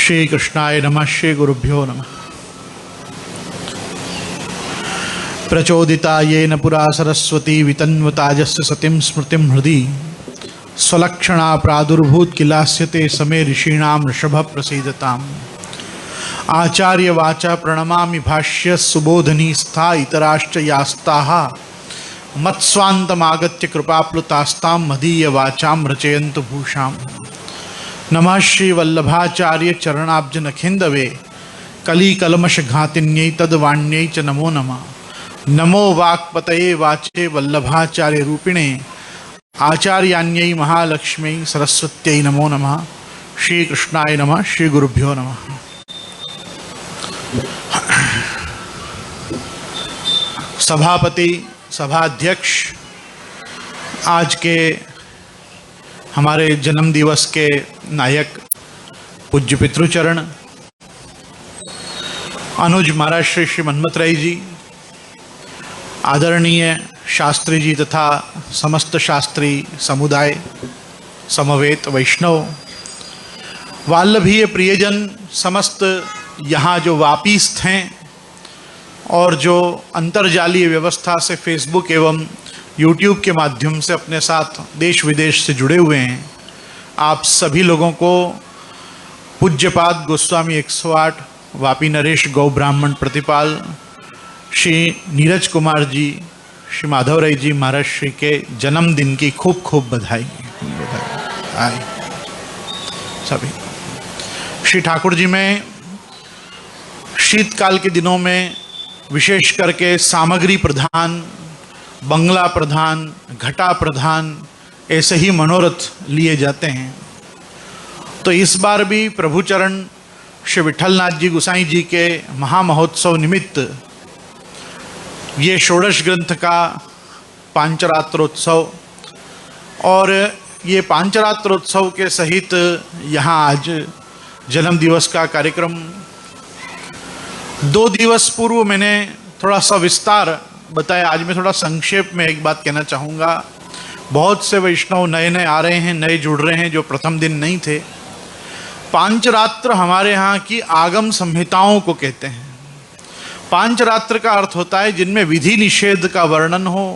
श्री कृष्णाय नमः। श्री गुरुभ्यो नमः। प्रचोदिता येन पुरा सरस्वती वितन्वताजस्य सतिं स्मृतिं हृदि स्वलक्षणा प्रादुर्भूत किलास्यते समे ऋषीणां ऋषभ प्रसीदताम्। आचार्य वाचा प्रणमामि भाष्य सुबोधनी स्था इतराश्च यास्ताः मत्स्वान्तमागत्य कृपाप्लुतास्तां मदीय वाचां रचयन्तु भूषाम्। नमः श्री वल्लभाचार्य चरणाब्ज नखिंदवे कली कलमश घातिन्यै तद्वाण्यै च नमो नमः। नमो वाक्पतये वाचे वल्लभाचार्य रूपिणे आचार्यान्यै महालक्ष्मी सरस्वत्यै नमो नमः। श्री कृष्णाय नमः। श्री गुरुभ्यो नमः। सभापति, सभाध्यक्ष, आज के हमारे जन्म दिवस के नायक पूज्य पितृचरण अनुज महाराज श्री मन्मथराय जी, आदरणीय शास्त्री जी तथा समस्त शास्त्री समुदाय, समवेत वैष्णव, वाल्लभीय प्रियजन, समस्त यहाँ जो वापीस्थ हैं और जो अंतर्जालीय व्यवस्था से फेसबुक एवं यूट्यूब के माध्यम से अपने साथ देश विदेश से जुड़े हुए हैं, आप सभी लोगों को पूज्यपाद गोस्वामी 108 वापी नरेश गौ ब्राह्मण प्रतिपाल श्री नीरज कुमार जी, श्री माधवराय जी महाराज श्री के जन्मदिन की खूब खूब बधाई। आए सभी। श्री ठाकुर जी में शीतकाल के दिनों में विशेष करके सामग्री प्रधान, बंगला प्रधान, घटा प्रधान ऐसे ही मनोरथ लिए जाते हैं। तो इस बार भी प्रभुचरण श्री विठलनाथ जी गोसाई जी के महामहोत्सव निमित्त ये षोडश ग्रंथ का पांचरात्रोत्सव और ये पांचरात्रोत्सव के सहित यहाँ आज जन्म दिवस का कार्यक्रम 2 दिवस पूर्व मैंने थोड़ा सा विस्तार बताया। आज मैं थोड़ा संक्षेप में एक बात कहना चाहूँगा। बहुत से वैष्णव नए नए आ रहे हैं, नए जुड़ रहे हैं जो प्रथम दिन नहीं थे। पांचरात्र हमारे यहाँ की आगम संहिताओं को कहते हैं। पांचरात्र का अर्थ होता है जिनमें विधि निषेध का वर्णन हो,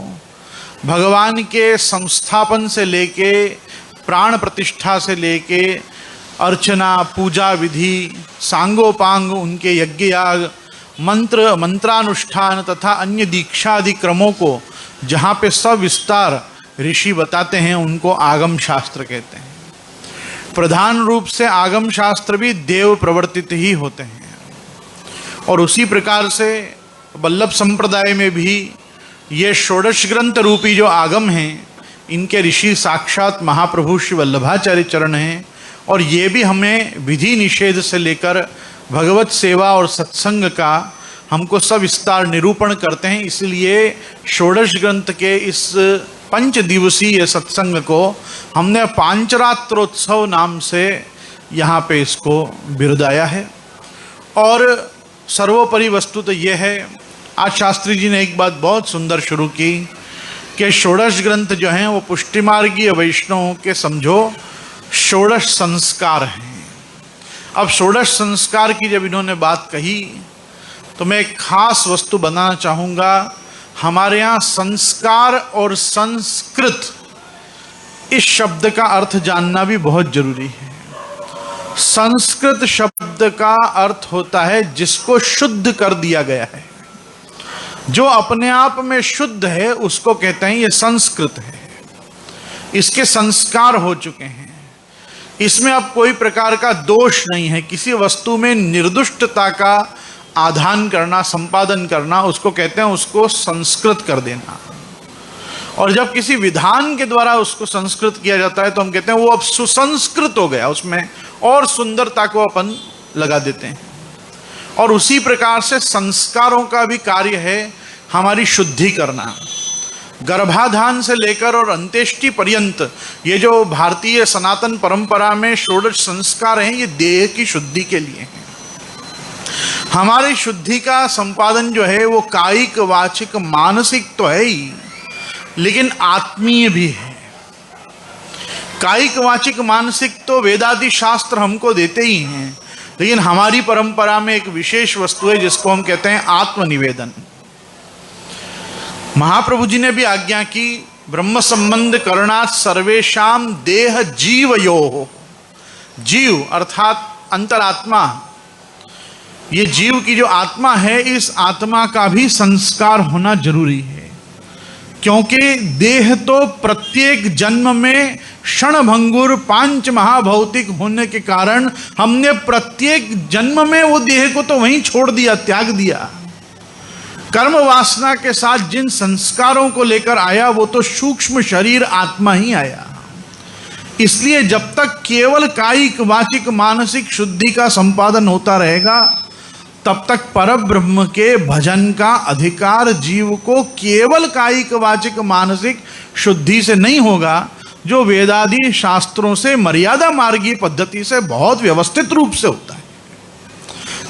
भगवान के संस्थापन से लेके प्राण प्रतिष्ठा से लेके अर्चना, पूजा विधि, सांगोपांग, उनके यज्ञ याग, मंत्र मंत्रानुष्ठान तथा अन्य दीक्षादि क्रमों को जहाँ पे सविस्तार ऋषि बताते हैं उनको आगम शास्त्र कहते हैं। प्रधान रूप से आगम शास्त्र भी देव प्रवर्तित ही होते हैं और उसी प्रकार से वल्लभ संप्रदाय में भी ये षोडश ग्रंथ रूपी जो आगम हैं, इनके ऋषि साक्षात महाप्रभु श्री वल्लभाचार्य चरण हैं और ये भी हमें विधि निषेध से लेकर भगवत सेवा और सत्संग का हमको सविस्तार निरूपण करते हैं। इसलिए षोडश ग्रंथ के इस 5 दिवसीय सत्संग को हमने पांचरात्रोत्सव नाम से यहाँ पे इसको बिरुदाया है। और सर्वोपरि वस्तु तो ये है, आज शास्त्री जी ने एक बात बहुत सुंदर शुरू की कि षोडश ग्रंथ जो हैं वो पुष्टिमार्गीय वैष्णवों के समझो षोडश संस्कार हैं। अब षोडश संस्कार की जब इन्होंने बात कही तो मैं एक खास वस्तु बनाना चाहूँगा। हमारे यहाँ संस्कार और संस्कृत इस शब्द का अर्थ जानना भी बहुत जरूरी है। संस्कृत शब्द का अर्थ होता है जिसको शुद्ध कर दिया गया है, जो अपने आप में शुद्ध है उसको कहते हैं ये संस्कृत है। इसके संस्कार हो चुके हैं, इसमें अब कोई प्रकार का दोष नहीं है। किसी वस्तु में निर्दुष्टता का आधान करना, संपादन करना, उसको कहते हैं उसको संस्कृत कर देना। और जब किसी विधान के द्वारा उसको संस्कृत किया जाता है तो हम कहते हैं वो अब सुसंस्कृत हो गया, उसमें और सुंदरता को अपन लगा देते हैं। और उसी प्रकार से संस्कारों का भी कार्य है हमारी शुद्धि करना। गर्भाधान से लेकर और अंत्येष्टि पर्यंत ये जो भारतीय सनातन परंपरा में षोडश संस्कार हैं, ये देह की शुद्धि के लिए हैं। हमारी शुद्धि का संपादन जो है वो कायिक, वाचिक, मानसिक तो है ही, लेकिन आत्मीय भी है। कायिक, वाचिक, मानसिक तो वेदादि शास्त्र हमको देते ही हैं, लेकिन हमारी परंपरा में एक विशेष वस्तु है जिसको हम कहते हैं आत्मनिवेदन। महाप्रभु जी ने भी आज्ञा की, ब्रह्म संबंध करणात् सर्वेशाम देह जीवयो। जीव अर्थात अंतरात्मा, ये जीव की जो आत्मा है, इस आत्मा का भी संस्कार होना जरूरी है, क्योंकि देह तो प्रत्येक जन्म में क्षणभंगुर पांच महाभौतिक होने के कारण हमने प्रत्येक जन्म में वो देह को तो वहीं छोड़ दिया, त्याग दिया। कर्म वासना के साथ जिन संस्कारों को लेकर आया वो तो सूक्ष्म शरीर आत्मा ही आया। इसलिए जब तक केवल कायिक वाचिक मानसिक शुद्धि का संपादन होता रहेगा, तब तक परब्रह्म के भजन का अधिकार जीव को केवल कायिक वाचिक मानसिक शुद्धि से नहीं होगा, जो वेदादि शास्त्रों से मर्यादा मार्गी पद्धति से बहुत व्यवस्थित रूप से होता है।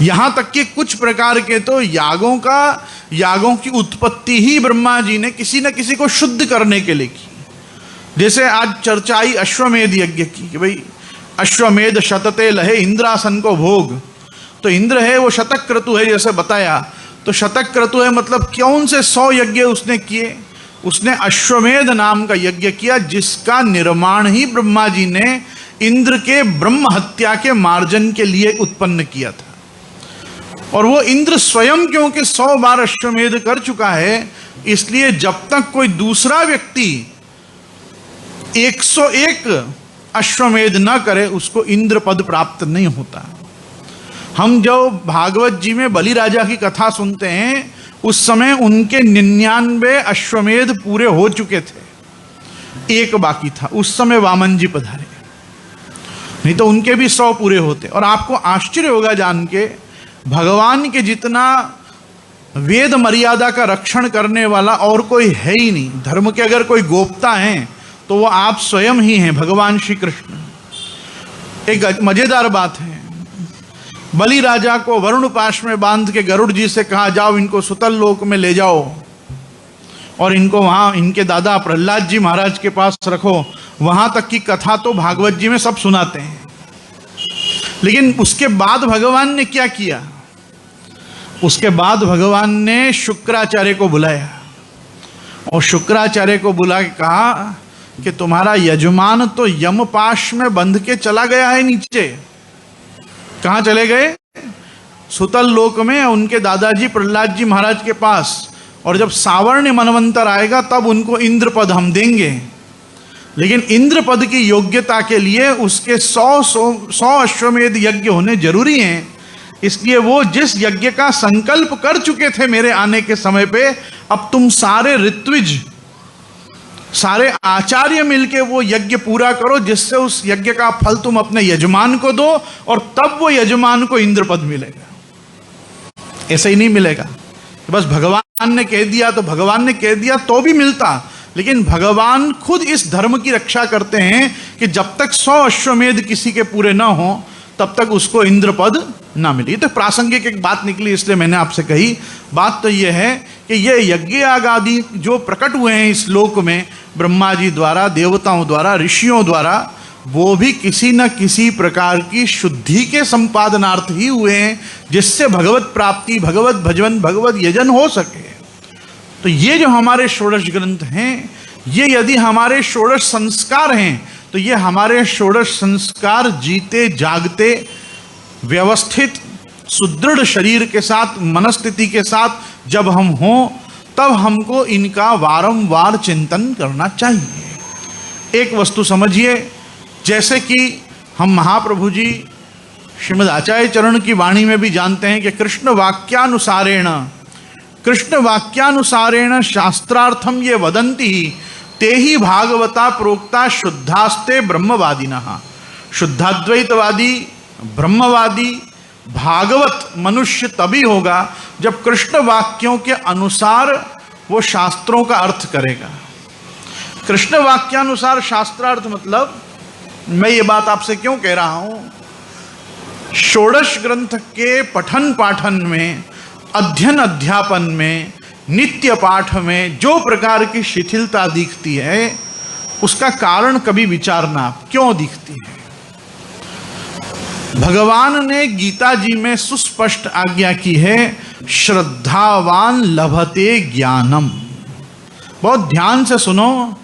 यहां तक कि कुछ प्रकार के तो यागों की उत्पत्ति ही ब्रह्मा जी ने किसी न किसी को शुद्ध करने के लिए की। जैसे आज चर्चा आई अश्वमेध यज्ञ की कि भाई अश्वमेध शतते लहे इंद्रासन को भोग। तो इंद्र है वो शतक क्रतु है, जैसे बताया। तो शतक क्रतु है मतलब कौन से 100 यज्ञ उसने किए? उसने अश्वमेध नाम का यज्ञ किया, जिसका निर्माण ही ब्रह्मा जी ने इंद्र के ब्रह्म हत्या के मार्जन के लिए उत्पन्न किया था। और वो इंद्र स्वयं क्योंकि 100 बार अश्वमेध कर चुका है, इसलिए जब तक कोई दूसरा व्यक्ति 101 अश्वमेध न करे उसको इंद्र पद प्राप्त नहीं होता। हम जो भागवत जी में बलि राजा की कथा सुनते हैं, उस समय उनके 99 अश्वमेध पूरे हो चुके थे, एक बाकी था। उस समय वामन जी पधारे, नहीं तो उनके भी 100 पूरे होते। और आपको आश्चर्य होगा जान के, भगवान के जितना वेद मर्यादा का रक्षण करने वाला और कोई है ही नहीं। धर्म के अगर कोई गोप्ता हैं तो वो आप स्वयं ही हैं, भगवान श्री कृष्ण। एक मजेदार बात है, बलि राजा को वरुण पाश में बांध के गरुड़ जी से कहा, जाओ इनको सुतल लोक में ले जाओ और इनको वहां इनके दादा प्रहलाद जी महाराज के पास रखो। वहां तक की कथा तो भागवत जी में सब सुनाते हैं। लेकिन उसके बाद भगवान ने क्या किया? उसके बाद भगवान ने शुक्राचार्य को बुलाया और शुक्राचार्य को बुला के कहा कि तुम्हारा यजमान तो यमपाश में बंध के चला गया है नीचे। कहाँ चले गए? सुतल लोक में, उनके दादाजी प्रहलाद जी महाराज के पास। और जब सावर्ण्य मनवंतर आएगा तब उनको इंद्र पद हम देंगे। लेकिन इंद्र पद की योग्यता के लिए उसके 100 अश्वमेध यज्ञ होने जरूरी हैं। इसलिए वो जिस यज्ञ का संकल्प कर चुके थे मेरे आने के समय पे, अब तुम सारे ऋत्विज, सारे आचार्य मिलके वो यज्ञ पूरा करो, जिससे उस यज्ञ का फल तुम अपने यजमान को दो और तब वो यजमान को इंद्र पद मिलेगा। ऐसे ही नहीं मिलेगा बस भगवान ने कह दिया तो भगवान ने कह दिया तो भी मिलता। लेकिन भगवान खुद इस धर्म की रक्षा करते हैं कि जब तक 100 अश्वमेध किसी के पूरे ना हो तब तक उसको इंद्र पद ना मिले। ये तो प्रासंगिक एक बात निकली, इसलिए मैंने आपसे कही। बात तो ये है कि ये यज्ञ याग आदि जो प्रकट हुए हैं इस लोक में ब्रह्मा जी द्वारा, देवताओं द्वारा, ऋषियों द्वारा, वो भी किसी न किसी प्रकार की शुद्धि के संपादनार्थ ही हुए हैं, जिससे भगवत प्राप्ति, भगवत भजन, भगवत यजन हो सके। तो ये जो हमारे षोडश ग्रंथ हैं, ये यदि हमारे षोडश संस्कार हैं, तो ये हमारे षोडश संस्कार जीते जागते व्यवस्थित सुदृढ़ शरीर के साथ, मनस्थिति के साथ जब हम हों, तब हमको इनका वारंवार चिंतन करना चाहिए। एक वस्तु समझिए, जैसे कि हम महाप्रभु जी श्रीमद् आचार्य चरण की वाणी में भी जानते हैं कि कृष्ण वाक्यानुसारेण शास्त्रार्थम ये वदंती ते ही भागवता प्रोक्ता शुद्धास्ते ब्रह्मवादिनः। शुद्धाद्वैतवादी, ब्रह्मवादी, भागवत मनुष्य तभी होगा जब कृष्ण वाक्यों के अनुसार वो शास्त्रों का अर्थ करेगा। कृष्ण वाक्यानुसार शास्त्रार्थ मतलब, मैं ये बात आपसे क्यों कह रहा हूं, षोडश ग्रंथ के पठन पाठन में, अध्ययन अध्यापन में, नित्य पाठ में जो प्रकार की शिथिलता दिखती है, उसका कारण कभी विचारना, क्यों दिखती है। भगवान ने गीता जी में सुस्पष्ट आज्ञा की है, श्रद्धावान लभते ज्ञानम। बहुत ध्यान से सुनो,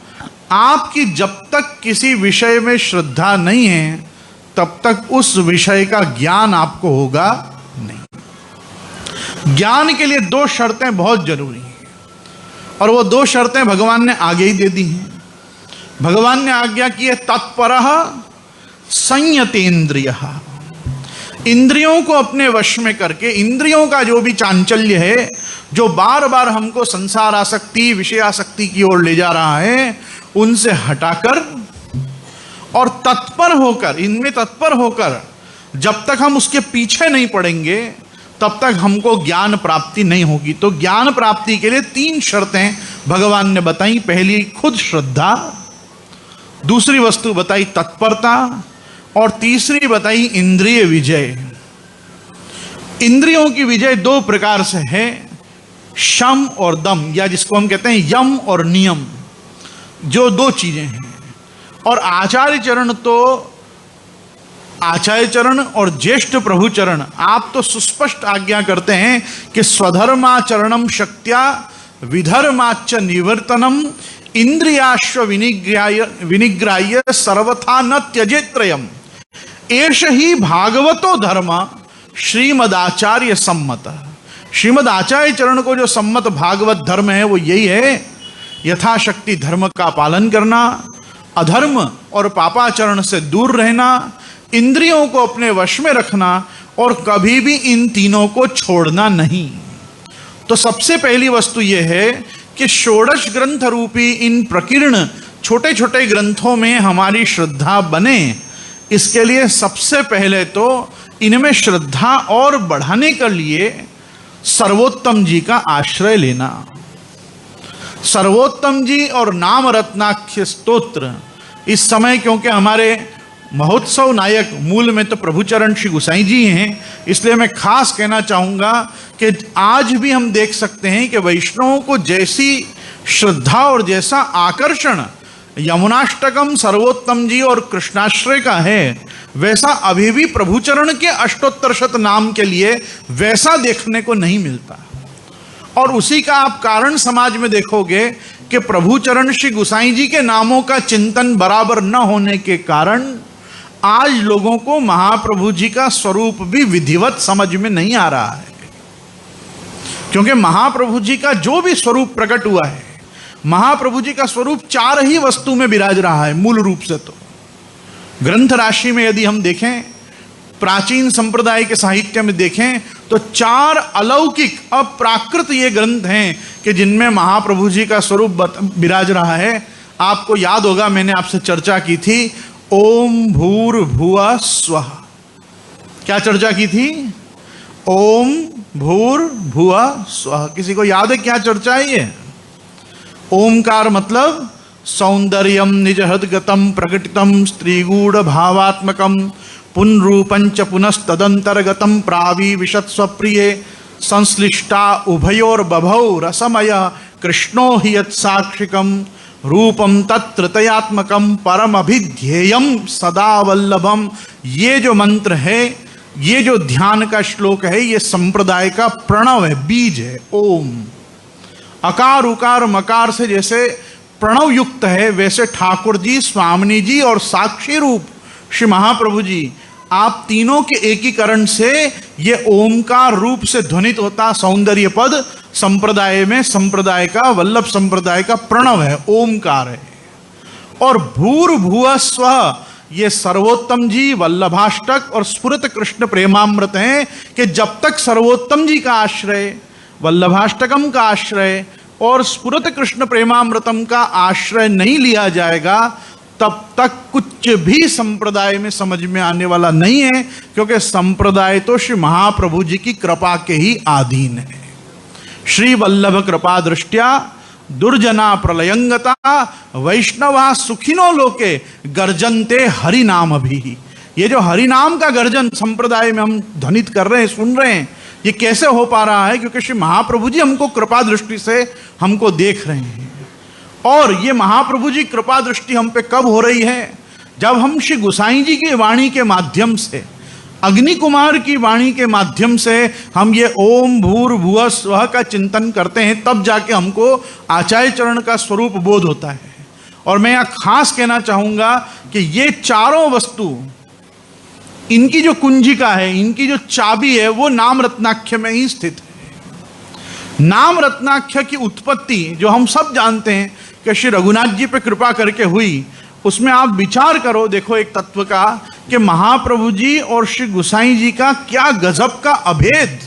आपकी जब तक किसी विषय में श्रद्धा नहीं है तब तक उस विषय का ज्ञान आपको होगा नहीं। ज्ञान के लिए दो शर्तें बहुत जरूरी हैं और वो दो शर्तें भगवान ने आगे ही दे दी हैं। भगवान ने आज्ञा की है तत्परः संयतेन्द्रियः, इंद्रियों को अपने वश में करके, इंद्रियों का जो भी चांचल्य है जो बार बार हमको संसार आसक्ति, विषय आसक्ति की ओर ले जा रहा है, उनसे हटाकर और तत्पर होकर, इनमें तत्पर होकर जब तक हम उसके पीछे नहीं पड़ेंगे तब तक हमको ज्ञान प्राप्ति नहीं होगी। तो ज्ञान प्राप्ति के लिए तीन शर्तें भगवान ने बताई। पहली खुद श्रद्धा, दूसरी वस्तु बताई तत्परता और तीसरी बताई इंद्रिय विजय। इंद्रियों की विजय दो प्रकार से है, शम और दम, या जिसको हम कहते हैं यम और नियम, जो दो चीजें हैं। और आचार्य चरण और ज्येष्ठ प्रभु चरण, आप तो सुस्पष्ट आज्ञा करते हैं कि स्वधर्माचरणम शक्त्या विधर्माच्च निवर्तनम इंद्रियाश्व विनिग्राह्य सर्वथा न त्यजेत्रयम् एष ही भागवतो धर्म श्रीमदाचार्य सम्मत। श्रीमदाचार्य चरण को जो सम्मत भागवत धर्म है वो यही है, यथाशक्ति धर्म का पालन करना, अधर्म और पापाचरण से दूर रहना, इंद्रियों को अपने वश में रखना और कभी भी इन तीनों को छोड़ना नहीं। तो सबसे पहली वस्तु यह है कि षोडश ग्रंथ रूपी इन प्रकीर्ण छोटे छोटे ग्रंथों में हमारी श्रद्धा बने। इसके लिए सबसे पहले तो इनमें श्रद्धा और बढ़ाने के लिए सर्वोत्तम जी का आश्रय लेना। सर्वोत्तम जी और नाम रत्नाख्य स्तोत्र इस समय, क्योंकि हमारे महोत्सव नायक मूल में तो प्रभुचरण श्री गोसाई जी हैं, इसलिए मैं खास कहना चाहूँगा कि आज भी हम देख सकते हैं कि वैष्णवों को जैसी श्रद्धा और जैसा आकर्षण यमुनाष्टकम सर्वोत्तम जी और कृष्णाश्रय का है, वैसा अभी भी प्रभुचरण के अष्टोत्तरशत नाम के लिए वैसा देखने को नहीं मिलता। और उसी का आप कारण समाज में देखोगे कि प्रभुचरण श्री गोसाई जी के नामों का चिंतन बराबर न होने के कारण आज लोगों को महाप्रभु जी का स्वरूप भी विधिवत समझ में नहीं आ रहा है। क्योंकि महाप्रभु जी का जो भी स्वरूप प्रकट हुआ है, महाप्रभु जी का स्वरूप चार ही वस्तु में विराज रहा है मूल रूप से। तो ग्रंथ राशि में यदि हम देखें, प्राचीन संप्रदाय के साहित्य में देखें, तो चार अलौकिक अप्राकृत ये ग्रंथ हैं कि जिनमें महाप्रभु जी का स्वरूप विराज रहा है। आपको याद होगा, मैंने आपसे चर्चा की थी, ओम भूर्भुवः स्वः। क्या चर्चा की थी? ओम भूर्भुवः स्वः। किसी को याद है क्या चर्चा है ये? ओमकार मतलब सौंदर्यम निजहदगतम प्रकटितम स्त्रीगूढ़ भावात्मकम पुनरूपंच पुनस्तदंतर्गतम प्राविशत स्वप्रिये संश्लिष्टा उभयोर बभौ रसमय कृष्णो हि यत्साक्षिकम रूपम तत्त्रतयात्मकम परम अभिध्येयम सदा वल्लभम। ये जो मंत्र है, ये जो ध्यान का श्लोक है, ये संप्रदाय का प्रणव है, बीज है। ओम अकार उकार मकार से जैसे प्रणव युक्त है, वैसे ठाकुर जी, स्वामिनी जी और साक्षी रूप श्री महाप्रभु जी, आप तीनों के एकीकरण से ये ओमकार रूप से ध्वनित होता सौंदर्य पद संप्रदाय में, संप्रदाय का, वल्लभ संप्रदाय का प्रणव है, ओमकार है। और भूर्भुवः स्वः, ये सर्वोत्तम जी, वल्लभाष्टक और स्फुरत कृष्ण प्रेमामृत हैं कि जब तक सर्वोत्तम जी का आश्रय, वल्लभाष्टकम का आश्रय और स्फुरत कृष्ण प्रेमामृतम का आश्रय नहीं लिया जाएगा, तब तक कुछ भी संप्रदाय में समझ में आने वाला नहीं है। क्योंकि संप्रदाय तो श्री महाप्रभु जी की कृपा के ही अधीन है। श्री वल्लभ कृपा दृष्टिया दुर्जना प्रलयंगता वैष्णवा सुखिनो लोके गर्जनते हरि नाम भी। ये जो हरि नाम का गर्जन संप्रदाय में हम ध्वनित कर रहे हैं, सुन रहे हैं, ये कैसे हो पा रहा है? क्योंकि श्री महाप्रभु जी हमको कृपा दृष्टि से हमको देख रहे हैं। और ये महाप्रभु जी कृपा दृष्टि हम पे कब हो रही है? जब हम श्री गोसाई जी की वाणी के माध्यम से अग्नि कुमार की वाणी के माध्यम से हम ये ओम भूर्भुवः स्वः का चिंतन करते हैं, तब जाके हमको आचार्य चरण का स्वरूप बोध होता है। और मैं यहाँ खास कहना चाहूँगा कि ये चारों वस्तु, इनकी जो कुंजिका है, इनकी जो चाबी है, वो नाम रत्नाख्य में ही स्थित है। नाम रत्नाख्य की उत्पत्ति जो हम सब जानते हैं कि श्री रघुनाथ जी पे कृपा करके हुई, उसमें आप विचार करो, देखो एक तत्व का कि महाप्रभु जी और श्री गुसाई जी का क्या गजब का अभेद,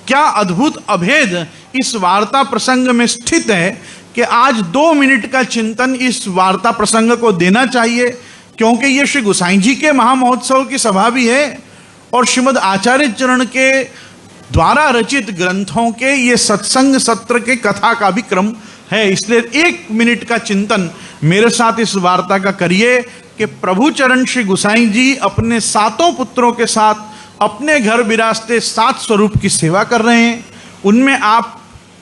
क्या अद्भुत अभेद इस वार्ता प्रसंग में स्थित है कि आज 2 मिनट का चिंतन इस वार्ता प्रसंग को देना चाहिए, क्योंकि ये श्री गुसाई जी के महामहोत्सव की सभा भी है और श्रीमद आचार्य चरण के द्वारा रचित ग्रंथों के ये सत्संग सत्र के कथा का भी क्रम है। इसलिए 1 मिनट का चिंतन मेरे साथ इस वार्ता का करिए कि प्रभु चरण श्री गुसाई जी अपने 7 पुत्रों के साथ अपने घर विराजते 7 स्वरूप की सेवा कर रहे हैं। उनमें आप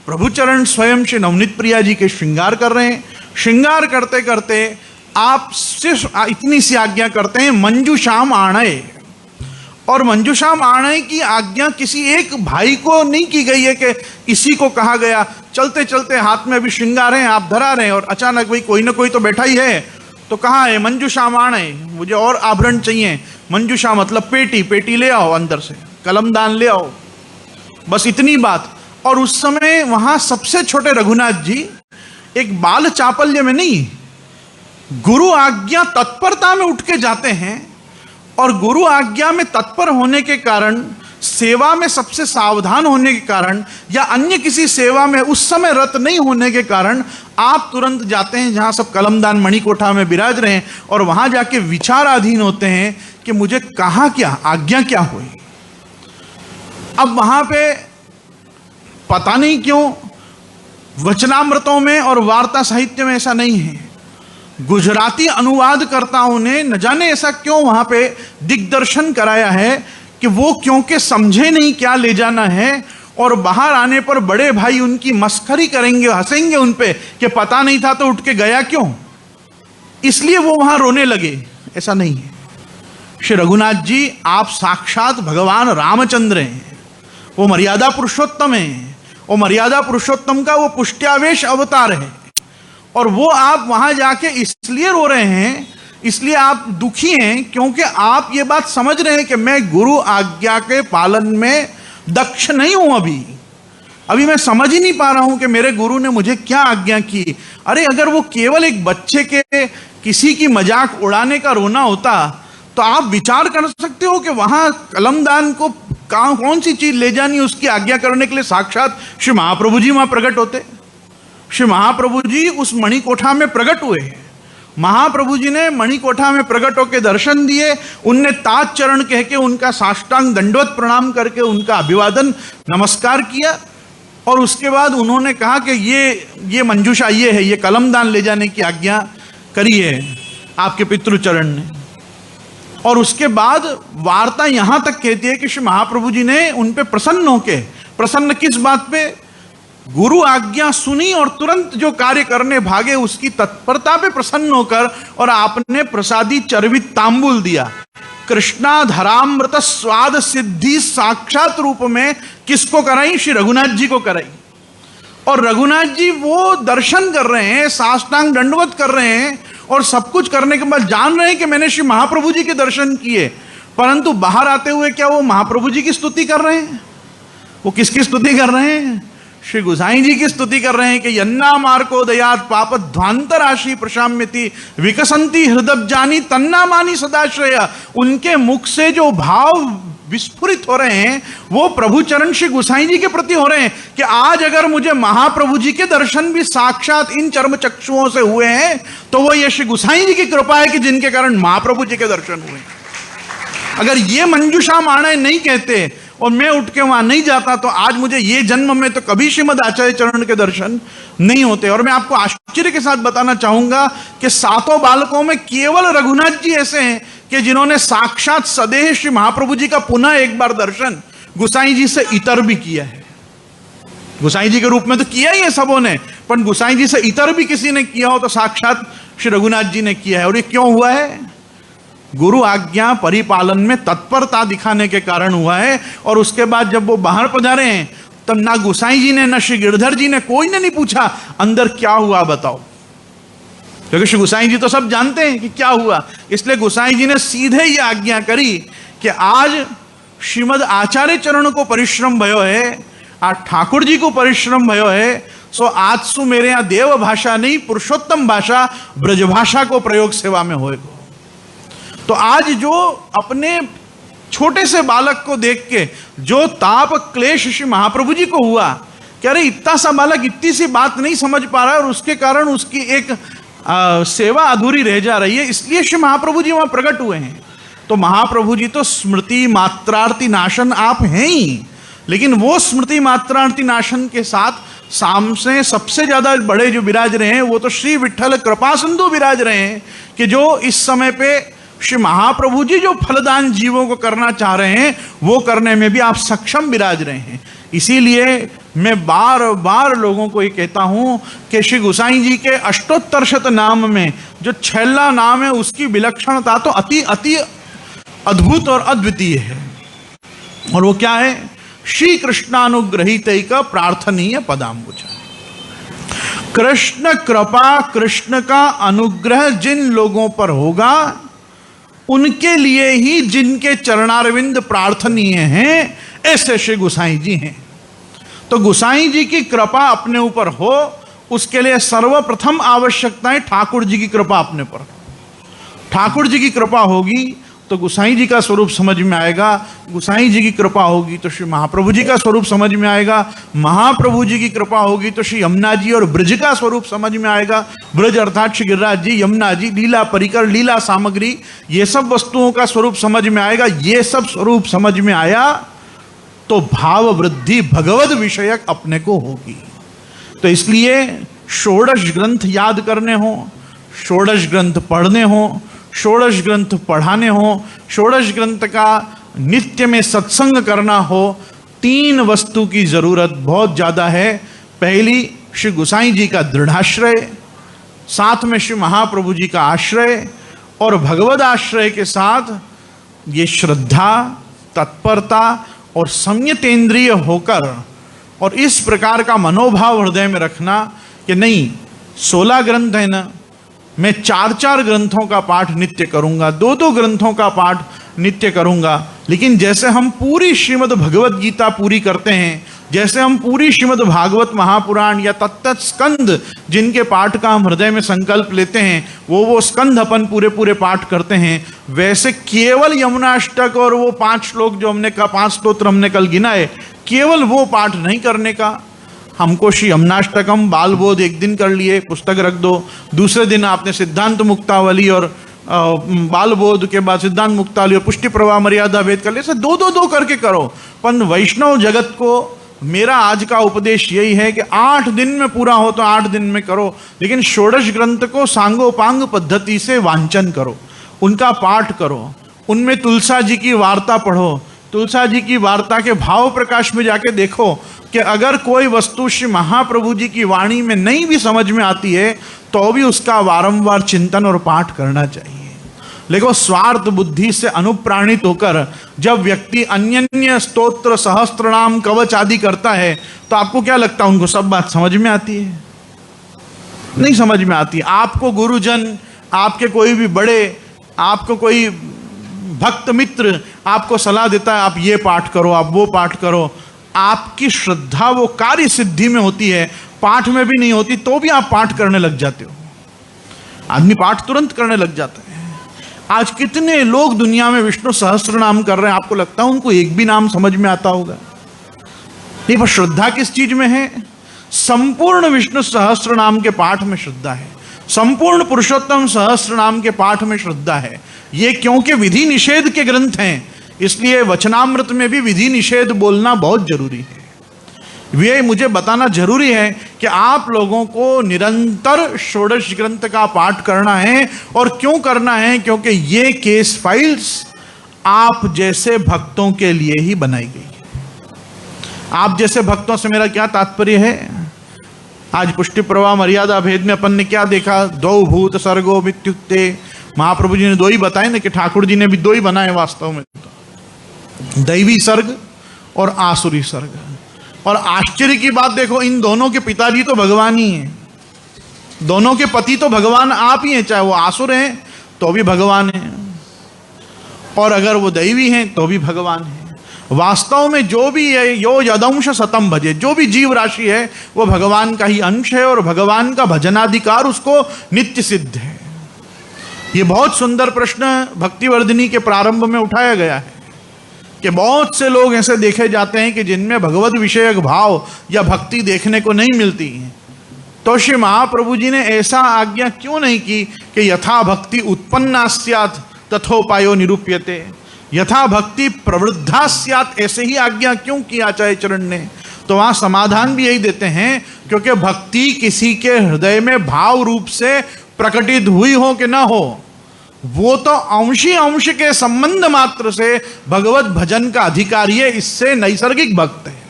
प्रभु चरण स्वयं श्री नवनीत प्रिया जी के श्रृंगार कर रहे हैं। श्रृंगार करते करते आप सिर्फ इतनी सी आज्ञा करते हैं, मंजूषाम आणय। और मंजूषाम आणय की आज्ञा किसी एक भाई को नहीं की गई है कि इसी को कहा गया, चलते चलते हाथ में अभी श्रृंगार है, आप धरा रहे हैं और अचानक भाई कोई ना कोई तो बैठा ही है, तो कहाँ है मंजूषाम आणय, मुझे और आभरण चाहिए। मंजूषा मतलब पेटी, पेटी ले आओ अंदर से, कलमदान ले आओ, बस इतनी बात। और उस समय वहां सबसे छोटे रघुनाथ जी एक बाल चापल्य में नहीं, गुरु आज्ञा तत्परता में उठ के जाते हैं। और गुरु आज्ञा में तत्पर होने के कारण, सेवा में सबसे सावधान होने के कारण, या अन्य किसी सेवा में उस समय रत नहीं होने के कारण आप तुरंत जाते हैं जहां सब कलमदान मणिकोठा में विराज रहे हैं और वहां जाके विचाराधीन होते हैं कि मुझे कहाँ क्या आज्ञा क्या हुई। अब वहां पे पता नहीं क्यों वचनामृतों में और वार्ता साहित्य में ऐसा नहीं है। गुजराती अनुवादकर्ताओं ने न जाने ऐसा क्यों वहां पे दिग्दर्शन कराया है कि वो क्योंकि समझे नहीं क्या ले जाना है और बाहर आने पर बड़े भाई उनकी मस्खरी करेंगे, हंसेंगे उन पे कि पता नहीं था तो उठ के गया क्यों, इसलिए वो वहां रोने लगे। ऐसा नहीं है। श्री रघुनाथ जी आप साक्षात भगवान रामचंद्र हैं, वो मर्यादा पुरुषोत्तम हैं, वो मर्यादा पुरुषोत्तम का वो पुष्ट्यावेश अवतार है। और वो आप वहां जाके इसलिए रो रहे हैं, इसलिए आप दुखी हैं क्योंकि आप ये बात समझ रहे हैं कि मैं गुरु आज्ञा के पालन में दक्ष नहीं हूं। अभी मैं समझ ही नहीं पा रहा हूं कि मेरे गुरु ने मुझे क्या आज्ञा की। अरे अगर वो केवल एक बच्चे के किसी की मजाक उड़ाने का रोना होता तो आप विचार कर सकते हो कि वहां कलमदान को कौन सी चीज ले जानी, उसकी आज्ञा करने के लिए साक्षात श्री महाप्रभु जी वहां प्रकट होते। श्री महाप्रभु जी उस मणिकोठा में प्रकट हुए। महाप्रभु जी ने मणिकोठा में प्रकट होकर दर्शन दिए। उनने ताज चरण कह के उनका साष्टांग दंडवत प्रणाम करके उनका अभिवादन नमस्कार किया और उसके बाद उन्होंने कहा कि ये मंजूषा ये है, ये कलमदान ले जाने की आज्ञा करी है आपके पितृचरण ने। और उसके बाद वार्ता यहां तक कहती है कि श्री महाप्रभु जी ने उन पे प्रसन्न होके, प्रसन्न किस बात पे, गुरु आज्ञा सुनी और तुरंत जो कार्य करने भागे उसकी तत्परता पे प्रसन्न होकर और आपने प्रसादी चर्वित तांबुल दिया। कृष्णा धरामृत स्वाद सिद्धि साक्षात रूप में किसको कराई? श्री रघुनाथ जी को कराई। और रघुनाथ जी वो दर्शन कर रहे हैं, साष्टांग दंडवत कर रहे हैं और सब कुछ करने के बाद जान रहे हैं कि मैंने श्री महाप्रभु जी के दर्शन किए, परंतु बाहर आते हुए क्या वो महाप्रभु जी की स्तुति कर रहे हैं? वो किसकी स्तुति कर रहे हैं? श्री गुसाई जी की स्तुति कर रहे हैं कि यन्ना मार्को दयात पाप ध्वांत राशि प्रशाम्यति विकसंती हृदब्जानी तन्ना मानी सदाश्रय। उनके मुख से जो भाव विस्फुरित हो रहे हैं वो प्रभु चरण श्री गुसाई जी के प्रति हो रहे हैं कि आज अगर मुझे महाप्रभु जी के दर्शन भी साक्षात इन चर्म चक्षुओं से हुए हैं तो वो ये श्री गुसाई जी की कृपा है कि जिनके कारण महाप्रभु जी के दर्शन हुए। अगर ये मंजूषा माणे नहीं कहते और मैं उठ के वहां नहीं जाता तो आज मुझे ये जन्म में तो कभी श्रीमद आचार्य चरण के दर्शन नहीं होते। और मैं आपको आश्चर्य के साथ बताना चाहूंगा कि 7 बालकों में केवल रघुनाथ जी ऐसे हैं कि जिन्होंने साक्षात सदेह श्री महाप्रभु जी का पुनः एक बार दर्शन गुसाई जी से इतर भी किया है। गुसाई जी के रूप में तो किया ही है सबों ने, पर गुसाई जी से इतर भी किसी ने किया हो तो साक्षात श्री रघुनाथ जी ने किया है। और ये क्यों हुआ है? गुरु आज्ञा परिपालन में तत्परता दिखाने के कारण हुआ है। और उसके बाद जब वो बाहर पधारे हैं तब ना गोसाई जी ने ना श्री गिरधर जी ने कोई ने नहीं पूछा अंदर क्या हुआ बताओ, क्योंकि श्री गोसाई जी तो सब जानते हैं कि क्या हुआ। इसलिए गोसाई जी ने सीधे ये आज्ञा करी कि आज श्रीमद आचार्य चरण को परिश्रम भयो है, आज ठाकुर जी को परिश्रम भयो है, सो आज सु मेरे यहाँ देव भाषा नहीं पुरुषोत्तम भाषा ब्रज भाषा को प्रयोग सेवा में होएगा। तो आज जो अपने छोटे से बालक को देख के जो ताप क्लेश श्री महाप्रभु जी को हुआ कि अरे इतना सा बालक इतनी सी बात नहीं समझ पा रहा है और उसके कारण उसकी एक सेवा अधूरी रह जा रही है, इसलिए श्री महाप्रभु जी वहां प्रकट हुए हैं। तो महाप्रभु जी तो स्मृति मात्रार्थी नाशन आप हैं ही, लेकिन वो स्मृति मात्रार्थी नाशन के साथ सामने सबसे ज्यादा बड़े जो विराज रहे हैं वो तो श्री विठ्ठल कृपा सिंधु विराज रहे हैं कि जो इस समय पे श्री महाप्रभु जी जो फलदान जीवों को करना चाह रहे हैं वो करने में भी आप सक्षम विराज रहे हैं। इसीलिए मैं बार बार लोगों को ये कहता हूं कि श्री गोसाई जी के अष्टोत्तरशत नाम में जो छैला नाम है उसकी विलक्षणता तो अति अति अद्भुत और अद्वितीय है। और वो क्या है? श्री कृष्णानुग्रहित का प्रार्थनीय पदाम्बुजा। कृष्ण कृपा, कृष्ण का अनुग्रह जिन लोगों पर होगा उनके लिए ही जिनके चरणारविंद प्रार्थनीय हैं, ऐसे श्री गोसाई जी हैं। तो गोसाई जी की कृपा अपने ऊपर हो उसके लिए सर्वप्रथम आवश्यकता है ठाकुर जी की कृपा अपने पर। ठाकुर जी की कृपा होगी तो गोसाई जी का स्वरूप समझ में आएगा, गोसाई जी की कृपा होगी तो श्री महाप्रभु जी का स्वरूप समझ में आएगा, महाप्रभु जी की कृपा होगी तो श्री यमुना जी और ब्रज का स्वरूप समझ में आएगा। ब्रज अर्थात श्री गिरिराज जी, यमुना जी, लीला परिकर, लीला सामग्री, ये सब वस्तुओं का स्वरूप समझ में आएगा। ये सब स्वरूप समझ में आया तो भाव वृद्धि भगवद विषयक अपने को होगी। तो इसलिए षोडश ग्रंथ याद करने हो, षोडश ग्रंथ पढ़ने हो, षोडश ग्रंथ पढ़ाने हो, षोडश ग्रंथ का नित्य में सत्संग करना हो, तीन वस्तु की जरूरत बहुत ज्यादा है। पहली श्री गोसाई जी का दृढ़ाश्रय, साथ में श्री महाप्रभु जी का आश्रय और भगवद आश्रय के साथ ये श्रद्धा, तत्परता और संयतेंद्रिय होकर और इस प्रकार का मनोभाव हृदय में रखना कि नहीं 16 ग्रंथ है ना, मैं 4-4 ग्रंथों का पाठ नित्य करूंगा, 2-2 ग्रंथों का पाठ नित्य करूंगा। लेकिन जैसे हम पूरी श्रीमद् भगवत गीता पूरी करते हैं, जैसे हम पूरी श्रीमद् भागवत महापुराण या तत्त स्कंद जिनके पाठ का हम हृदय में संकल्प लेते हैं वो स्कंद अपन पूरे पूरे पाठ करते हैं, वैसे केवल यमुनाष्टक और वो 5 श्लोक जो हमने कहा, 5 स्तोत्र हमने कल गिनाए, केवल वो पाठ नहीं करने का। हमको श्री यमुनाष्टकम बालबोध एक दिन कर लिए, पुस्तक रख दो, दूसरे दिन आपने सिद्धांत मुक्तावली और बालबोध के बाद सिद्धांत मुक्तावली और पुष्टि प्रवाह मर्यादा भेद कर ले, ऐसे 2-2 करके करो। पर वैष्णव जगत को मेरा आज का उपदेश यही है कि 8 दिन में पूरा हो तो 8 दिन में करो, लेकिन षोडश ग्रंथ को सांगोपांग पद्धति से वांचन करो, उनका पाठ करो, उनमें तुलसा जी की वार्ता पढ़ो, तुलसा जी की वार्ता के भाव प्रकाश में जाके देखो कि अगर कोई वस्तु श्री महाप्रभु जी की वाणी में नहीं भी समझ में आती है तो भी उसका वारंवार चिंतन और पाठ करना चाहिए। लेकिन स्वार्थ बुद्धि से अनुप्राणित होकर जब व्यक्ति अन्य स्तोत्र सहस्त्रनाम कवच आदि करता है तो आपको क्या लगता है उनको सब बात समझ में आती है? नहीं समझ में आती। आपको गुरुजन, आपके कोई भी बड़े, आपको कोई भक्त मित्र आपको सलाह देता है आप ये पाठ करो, आप वो पाठ करो, आपकी श्रद्धा वो कार्य सिद्धि में होती है, पाठ में भी नहीं होती, तो भी आप पाठ करने लग जाते हो। आदमी पाठ तुरंत करने लग जाता है। आज कितने लोग दुनिया में विष्णु सहस्त्र नाम कर रहे हैं, आपको लगता है उनको एक भी नाम समझ में आता होगा? नहीं, पर श्रद्धा किस चीज में है? संपूर्ण विष्णु सहस्त्र नाम के पाठ में श्रद्धा है, संपूर्ण पुरुषोत्तम सहस्त्र नाम के पाठ में श्रद्धा है। ये क्योंकि विधि निषेध के ग्रंथ हैं, इसलिए वचनामृत में भी विधि निषेध बोलना बहुत जरूरी है। वे मुझे बताना जरूरी है कि आप लोगों को निरंतर षोडश ग्रंथ का पाठ करना है। और क्यों करना है? क्योंकि ये केस फाइल्स आप जैसे भक्तों के लिए ही बनाई गई है। आप जैसे भक्तों से मेरा क्या तात्पर्य है? आज पुष्टि प्रवाह मर्यादा भेद में अपन ने क्या देखा? 2 भूत सर्गो मित्युक्ते महाप्रभु जी ने दो ही बताए ना, कि ठाकुर जी ने भी दो ही बनाए वास्तव में, दैवी सर्ग और आसुरी सर्ग। और आश्चर्य की बात देखो, इन दोनों के पिताजी तो भगवान ही हैं, दोनों के पति तो भगवान आप ही हैं, चाहे वो आसुर हैं तो भी भगवान हैं, और अगर वो दैवी हैं तो भी भगवान हैं। वास्तव में जो भी है, यो यदंश सतम भजे, जो भी जीव राशि है वो भगवान का ही अंश है, और भगवान का भजनाधिकार उसको नित्य सिद्ध है। ये बहुत सुंदर प्रश्न भक्तिवर्धिनी के प्रारंभ में उठाया गया है कि बहुत से लोग ऐसे देखे जाते हैं कि जिनमें भगवत विषयक भाव या भक्ति देखने को नहीं मिलती है। तो श्री महाप्रभु जी ने ऐसा आज्ञा क्यों नहीं की कि यथा भक्ति उत्पन्ना स्यात् तथोपायो निरूप्यते, यथा भक्ति प्रवृद्धा स्यात्, ऐसे ही आज्ञा क्यों की आचार्य चरण ने? तो वहां समाधान भी यही देते हैं, क्योंकि भक्ति किसी के हृदय में भाव रूप से प्रकटित हुई हो कि ना हो, वो तो अंशी अंश के संबंध मात्र से भगवत भजन का अधिकारी है, इससे नैसर्गिक भक्त है,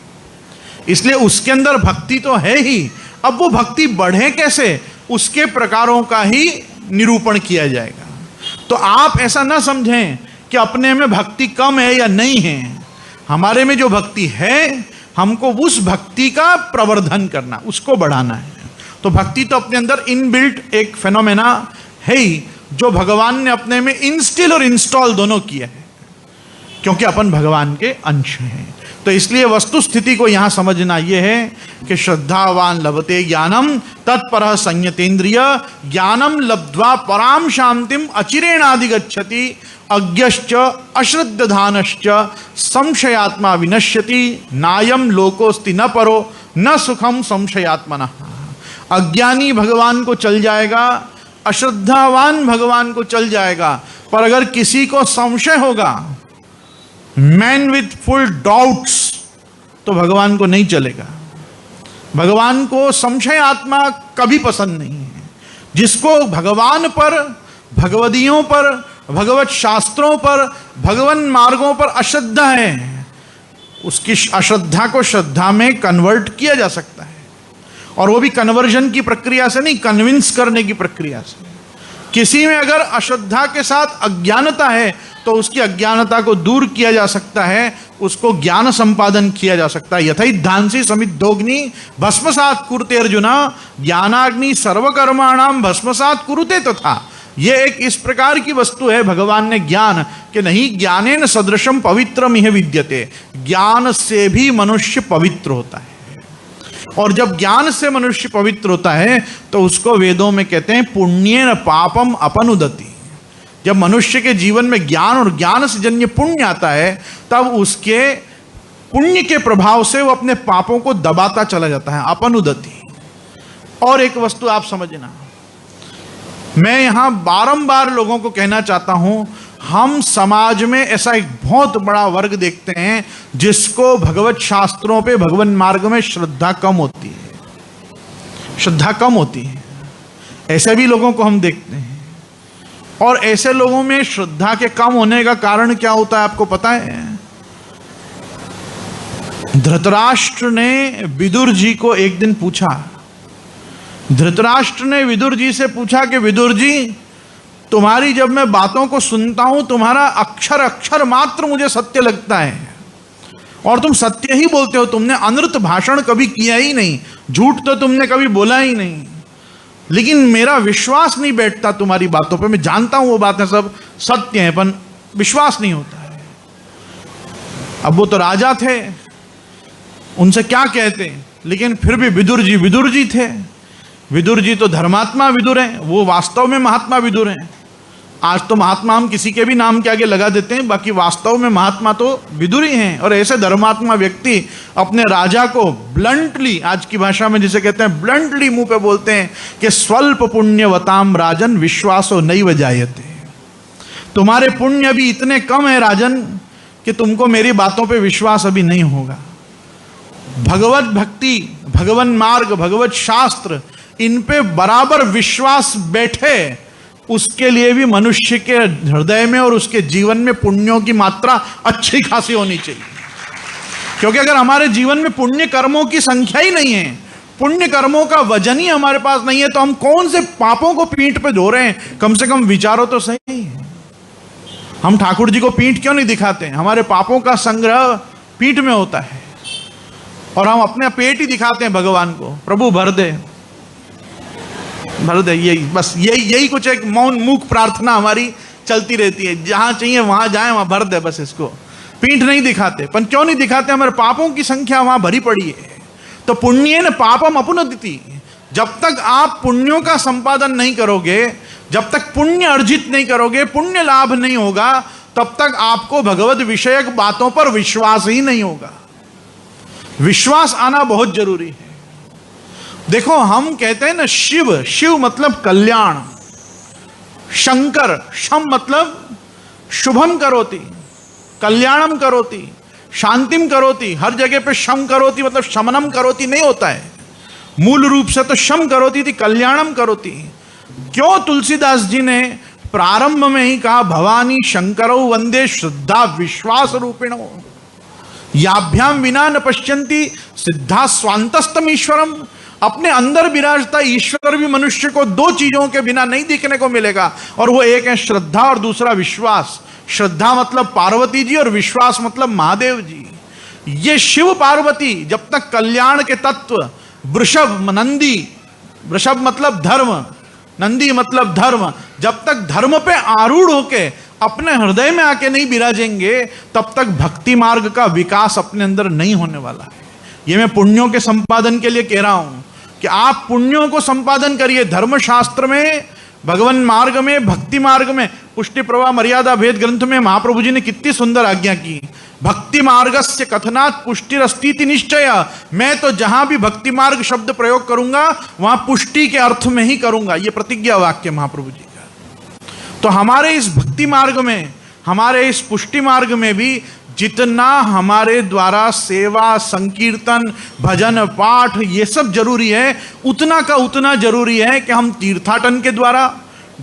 इसलिए उसके अंदर भक्ति तो है ही। अब वो भक्ति बढ़े कैसे, उसके प्रकारों का ही निरूपण किया जाएगा। तो आप ऐसा ना समझें कि अपने में भक्ति कम है या नहीं है, हमारे में जो भक्ति है हमको उस भक्ति का प्रवर्धन करना, उसको बढ़ाना है। तो भक्ति तो अपने अंदर इनबिल्ट एक फेनोमेना है ही, जो भगवान ने अपने में इंस्टिल और इंस्टॉल दोनों किया है, क्योंकि अपन भगवान के अंश हैं। तो इसलिए वस्तु स्थिति को यहां समझना यह है कि श्रद्धावान लभते ज्ञानम तत्परः संयतेन्द्रिय, ज्ञानम लब्ध्वा पराम शांतिम अचिरेणाधिगच्छति, अज्ञश्च अश्रद्धधानश्च संशयात्मा विनश्यति, नायम लोकोस्ति न परो न सुखम संशयात्मनः। अज्ञानी भगवान को चल जाएगा, अश्रद्धावान भगवान को चल जाएगा, पर अगर किसी को संशय होगा, मैन विथ फुल डाउट्स, तो भगवान को नहीं चलेगा। भगवान को संशय आत्मा कभी पसंद नहीं है। जिसको भगवान पर, भगवदियों पर, भगवत शास्त्रों पर, भगवन मार्गों पर अश्रद्धा है, उसकी अश्रद्धा को श्रद्धा में कन्वर्ट किया जा सकता है, और वो भी कन्वर्जन की प्रक्रिया से नहीं, कन्विंस करने की प्रक्रिया से। किसी में अगर अश्रद्धा के साथ अज्ञानता है तो उसकी अज्ञानता को दूर किया जा सकता है, उसको ज्ञान संपादन किया जा सकता है। यथै धांसी समिद्धोग्नि भस्मसात कुरुते अर्जुना, ज्ञानाग्नि सर्वकर्माणाम भस्मसात कुरुते तथा। ये एक इस प्रकार की वस्तु है भगवान ने ज्ञान, कि नहीं ज्ञानेन सदृशम पवित्रम इह विद्यते, ज्ञान से भी मनुष्य पवित्र होता है। और जब ज्ञान से मनुष्य पवित्र होता है तो उसको वेदों में कहते हैं पुण्येन पापम अपनुदति। जब मनुष्य के जीवन में ज्ञान और ज्ञान से जन्य पुण्य आता है, तब उसके पुण्य के प्रभाव से वो अपने पापों को दबाता चला जाता है, अपनुदति। और एक वस्तु आप समझना, मैं यहां बारंबार लोगों को कहना चाहता हूं, हम समाज में ऐसा एक बहुत बड़ा वर्ग देखते हैं जिसको भगवत शास्त्रों पे, भगवन मार्ग में श्रद्धा कम होती है, श्रद्धा कम होती है। ऐसे भी लोगों को हम देखते हैं। और ऐसे लोगों में श्रद्धा के कम होने का कारण क्या होता है आपको पता है? धृतराष्ट्र ने विदुर जी को एक दिन पूछा, धृतराष्ट्र ने विदुर जी से पूछा कि विदुर जी, तुम्हारी जब मैं बातों को सुनता हूं, तुम्हारा अक्षर अक्षर मात्र मुझे सत्य लगता है, और तुम सत्य ही बोलते हो, तुमने अनृत भाषण कभी किया ही नहीं, झूठ तो तुमने कभी बोला ही नहीं, लेकिन मेरा विश्वास नहीं बैठता तुम्हारी बातों पे। मैं जानता हूं वो बातें सब सत्य हैं, पर विश्वास नहीं होता है। अब वो तो राजा थे, उनसे क्या कहते, लेकिन फिर भी विदुर जी थे। विदुर जी तो धर्मात्मा विदुर हैं, वो वास्तव में महात्मा विदुर हैं। आज तो महात्मा हम किसी के भी नाम के आगे लगा देते हैं, बाकी वास्तव में महात्मा तो विदुर ही हैं। और ऐसे धर्मात्मा व्यक्ति अपने राजा को ब्लंटली, आज की भाषा में जिसे कहते हैं ब्लंटली, मुंह पे बोलते हैं कि स्वल्प पुण्यवताम राजन विश्वासो नैव जायते, तुम्हारे पुण्य भी इतने कम है राजन कि तुमको मेरी बातों पे विश्वास अभी नहीं होगा। भगवत भक्ति, भगवन मार्ग, भगवत शास्त्र, इन पे बराबर विश्वास बैठे, उसके लिए भी मनुष्य के हृदय में और उसके जीवन में पुण्यों की मात्रा अच्छी खासी होनी चाहिए। क्योंकि अगर हमारे जीवन में पुण्य कर्मों की संख्या ही नहीं है पुण्य कर्मों का वजन ही हमारे पास नहीं है तो हम कौन से पापों को पीठ पे धो रहे हैं? कम से कम विचारो तो सही। हम ठाकुर जी को पीठ क्यों नहीं दिखाते? हमारे पापों का संग्रह पीठ में होता है और हम अपने पेट ही दिखाते हैं भगवान को, प्रभु भर दे भर दे। यही बस यही कुछ एक मौन मूक प्रार्थना हमारी चलती रहती है, जहां चाहिए वहां जाए, वहां भर दे बस इसको। पीठ नहीं दिखाते। पर क्यों नहीं दिखाते? हमारे पापों की संख्या वहां भरी पड़ी है। तो पुण्येन पापम अपनुदिति, जब तक आप पुण्यों का संपादन नहीं करोगे, जब तक पुण्य अर्जित नहीं करोगे, पुण्य लाभ नहीं होगा, तब तक आपको भगवत विषयक बातों पर विश्वास ही नहीं होगा। विश्वास आना बहुत जरूरी है। देखो, हम कहते हैं ना शिव, शिव मतलब कल्याण, शंकर, शम मतलब शुभम करोति, कल्याणम करोति, शांतिम करोति। हर जगह पे शम करोति मतलब शमनम करोति नहीं होता है। मूल रूप से तो शम करोति थी, कल्याणम करोति। क्यों तुलसीदास जी ने प्रारंभ में ही कहा भवानी शंकरौ वंदे श्रद्धा विश्वास रूपिणो, याभ्याम विना न पश्यन्ति सिद्धा स्वांतस्तम ईश्वरम। अपने अंदर विराजता ईश्वर भी मनुष्य को दो चीजों के बिना नहीं दिखने को मिलेगा, और वो एक है श्रद्धा और दूसरा विश्वास। श्रद्धा मतलब पार्वती जी और विश्वास मतलब महादेव जी। ये शिव पार्वती जब तक कल्याण के तत्व वृषभ नंदी, वृषभ मतलब धर्म, नंदी मतलब धर्म, जब तक धर्म पे आरूढ़ होके अपने हृदय में आके नहीं विराजेंगे, तब तक भक्ति मार्ग का विकास अपने अंदर नहीं होने वाला है। ये मैं पुण्यों के संपादन के लिए कह रहा हूं कि आप पुण्यों को संपादन करिए। धर्मशास्त्र में, भगवान मार्ग में, भक्ति मार्ग में, पुष्टि प्रवाह मर्यादा भेद ग्रंथ में महाप्रभु जी ने कितनी सुंदर आज्ञा की। भक्ति मार्गस्य कथनात् पुष्टिरस्तीति निश्चय। मैं तो जहां भी भक्ति मार्ग शब्द प्रयोग करूंगा वहां पुष्टि के अर्थ में ही करूंगा। यह प्रतिज्ञा वाक्य महाप्रभु जी का। तो हमारे इस भक्ति मार्ग में, हमारे इस पुष्टि मार्ग में भी जितना हमारे द्वारा सेवा, संकीर्तन, भजन, पाठ ये सब जरूरी है, उतना का उतना जरूरी है कि हम तीर्थाटन के द्वारा,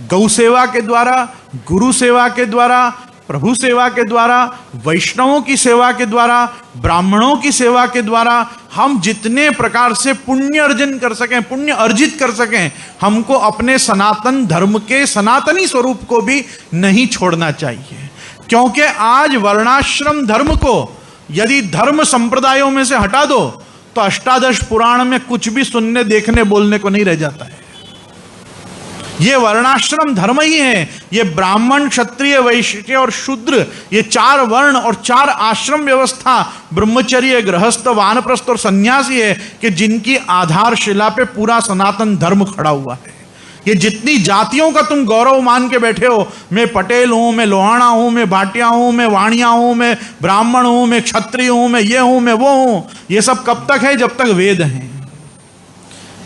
गौ सेवा के द्वारा, गुरु सेवा के द्वारा, प्रभु सेवा के द्वारा, वैष्णवों की सेवा के द्वारा, ब्राह्मणों की सेवा के द्वारा हम जितने प्रकार से पुण्य अर्जन कर सकें, पुण्य अर्जित कर सकें, हमको अपने सनातन धर्म के सनातनी स्वरूप को भी नहीं छोड़ना चाहिए। क्योंकि आज वर्णाश्रम धर्म को यदि धर्म संप्रदायों में से हटा दो तो अष्टादश पुराण में कुछ भी सुनने, देखने, बोलने को नहीं रह जाता है। ये वर्णाश्रम धर्म ही है। ये ब्राह्मण, क्षत्रिय, वैश्य और शूद्र, ये चार वर्ण और चार आश्रम व्यवस्था, ब्रह्मचर्य, गृहस्थ, वानप्रस्थ और सन्यासी है कि जिनकी आधारशिला पे पूरा सनातन धर्म खड़ा हुआ है। ये जितनी जातियों का तुम गौरव मान के बैठे हो, मैं पटेल हूं, मैं लोहाना हूं, मैं भाटिया हूं, मैं वाणिया हूं, मैं ब्राह्मण हूं, मैं क्षत्रिय हूं, मैं ये हूं, मैं वो हूं, ये सब कब तक है? जब तक वेद हैं।